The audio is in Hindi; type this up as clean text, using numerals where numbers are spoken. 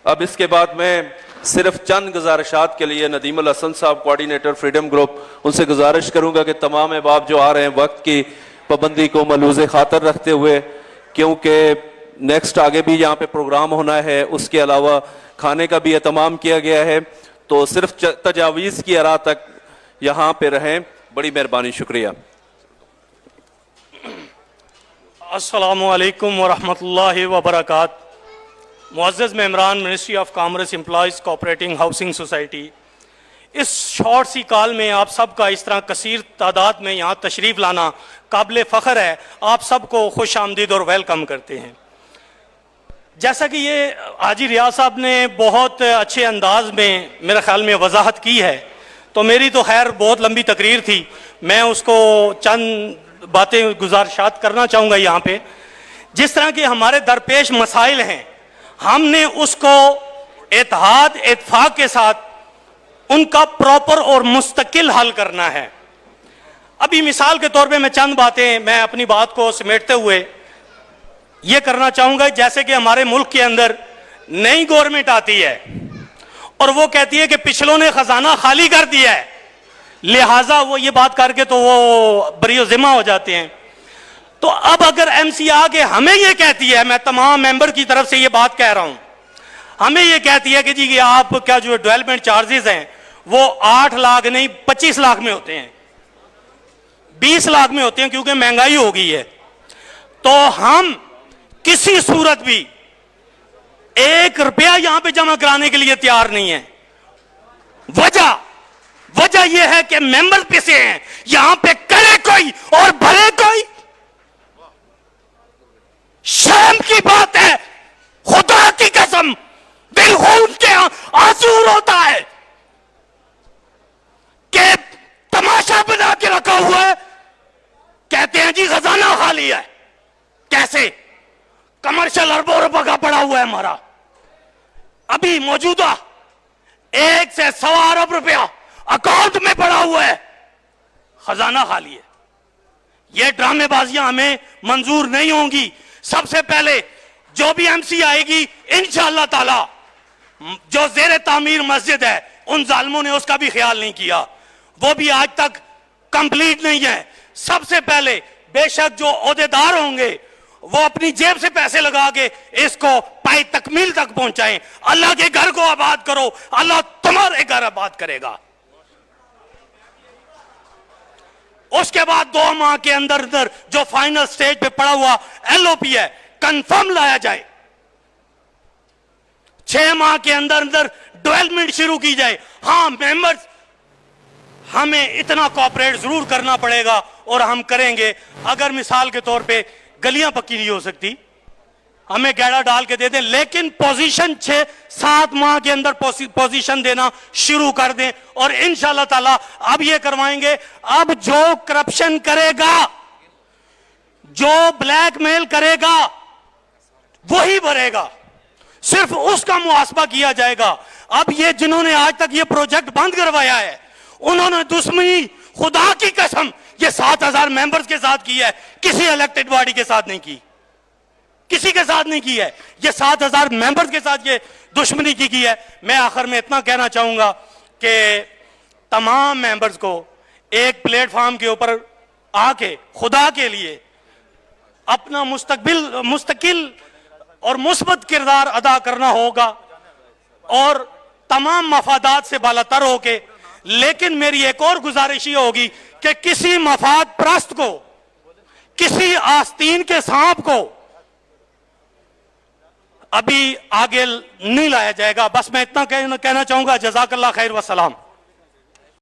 अब इसके बाद मैं सिर्फ चंद गुजारिशात के लिए नदीम उल हसन साहब, कोऑर्डिनेटर फ्रीडम ग्रुप, उनसे गुजारिश करूंगा कि तमाम अहबाब जो आ रहे हैं वक्त की पाबंदी को मलूज़ खातर रखते हुए, क्योंकि नेक्स्ट आगे भी यहाँ पे प्रोग्राम होना है, उसके अलावा खाने का भी एहतमाम किया गया है, तो सिर्फ तजावीज़ की अरा तक यहाँ पे रहें। बड़ी मेहरबानी, शुक्रिया। अस्सलामु अलैकुम वरहमतुल्लाहि वबरकात। मुअज़्ज़ज़ मेंबरान ministry of commerce, employees cooperating housing society, इस शॉर्ट सी कॉल में आप सबका इस तरह कसीर तादाद में यहाँ तशरीफ़ लाना काबिल फ़ख्र है। आप सबको खुश आमदीद और वेलकम करते हैं। जैसा कि ये हाजी रियाज साहब ने बहुत अच्छे अंदाज में मेरे ख्याल में वजाहत की है, तो मेरी तो खैर बहुत लंबी तकरीर थी, मैं उसको चंद बातें गुजारिशात करना चाहूँगा यहाँ पे। जिस तरह के हमारे दरपेश मसाइल हैं, हमने उसको इत्तेहाद इत्तेफाक के साथ उनका प्रॉपर और मुस्तकिल हल करना है। अभी मिसाल के तौर पे मैं चंद बातें, मैं अपनी बात को समेटते हुए ये करना चाहूँगा, जैसे कि हमारे मुल्क के अंदर नई गवर्नमेंट आती है और वो कहती है कि पिछलों ने खजाना खाली कर दिया है, लिहाजा वो ये बात करके तो वो बरी ज़िम्मा हो जाते हैं। तो अब अगर एमसी आके हमें ये कहती है, मैं तमाम मेंबर की तरफ से ये बात कह रहा हूं, हमें ये कहती है कि जी कि आप क्या जो डेवलपमेंट चार्जेस हैं वो 8 लाख नहीं 25 लाख में होते हैं, 20 लाख में होते हैं, क्योंकि महंगाई हो गई है, तो हम किसी सूरत भी 1 रुपया यहां पे जमा कराने के लिए तैयार नहीं है। वजह यह है कि मेंबर पिसे हैं, यहां पे करे कोई और भरे कोई। शर्म की बात है, खुदा की कसम, दिल खून के आंसू रोता है कि तमाशा बना के रखा हुआ है। कहते हैं जी खजाना खाली है। कैसे? कमर्शियल अरबों रुपए का पड़ा हुआ है हमारा, अभी मौजूदा 1 से 1.25 अरब रुपया अकाउंट में पड़ा हुआ है, खजाना खाली है। ये ड्रामेबाजियां हमें मंजूर नहीं होंगी। सबसे पहले जो भी एमसी आएगी, इंशाअल्लाह ताला जो जेर तामीर मस्जिद है, उन जालिमों ने उसका भी ख्याल नहीं किया, वो भी आज तक कंप्लीट नहीं है। सबसे पहले बेशक जो ओहदेदार होंगे वो अपनी जेब से पैसे लगा के इसको पाई तकमील तक पहुंचाएं। अल्लाह के घर को आबाद करो, अल्लाह तुम्हारे घर आबाद करेगा। उसके बाद 2 माह के अंदर अंदर जो फाइनल स्टेज पे पड़ा हुआ एलओपी है, कंफर्म लाया जाए। 6 माह के अंदर अंदर डेवलपमेंट शुरू की जाए। हाँ मेंबर्स, हमें इतना कोऑपरेट जरूर करना पड़ेगा और हम करेंगे। अगर मिसाल के तौर पे गलियां पक्की नहीं हो सकती, हमें गैड़ा डाल के दे दें, लेकिन पोजीशन 6-7 माह के अंदर पोजीशन देना शुरू कर दें और इंशाअल्लाह ताला अब ये करवाएंगे। अब जो करप्शन करेगा, जो ब्लैकमेल करेगा, वही भरेगा, सिर्फ उसका मुहासबा किया जाएगा। अब ये जिन्होंने आज तक ये प्रोजेक्ट बंद करवाया है, उन्होंने दुश्मनी खुदा की कसम ये 7,000 मेंबर्स के साथ की है, किसी इलेक्टेड बॉडी के साथ नहीं की, किसी के साथ नहीं की है। ये 7,000 मेंबर्स के साथ ये दुश्मनी की है। मैं आखिर में इतना कहना चाहूंगा कि तमाम मेंबर्स को एक प्लेटफॉर्म के ऊपर आके खुदा के लिए अपना मुस्तकिल और मुस्बत किरदार अदा करना होगा और तमाम मफादात से बालातर होके। लेकिन मेरी एक और गुजारिश ये होगी कि किसी मफाद प्रस्त को, किसी आस्तीन के सांप को अभी आगे नहीं लाया जाएगा। बस मैं इतना कहना चाहूंगा। जज़ाकल्लाह खैर व सलाम।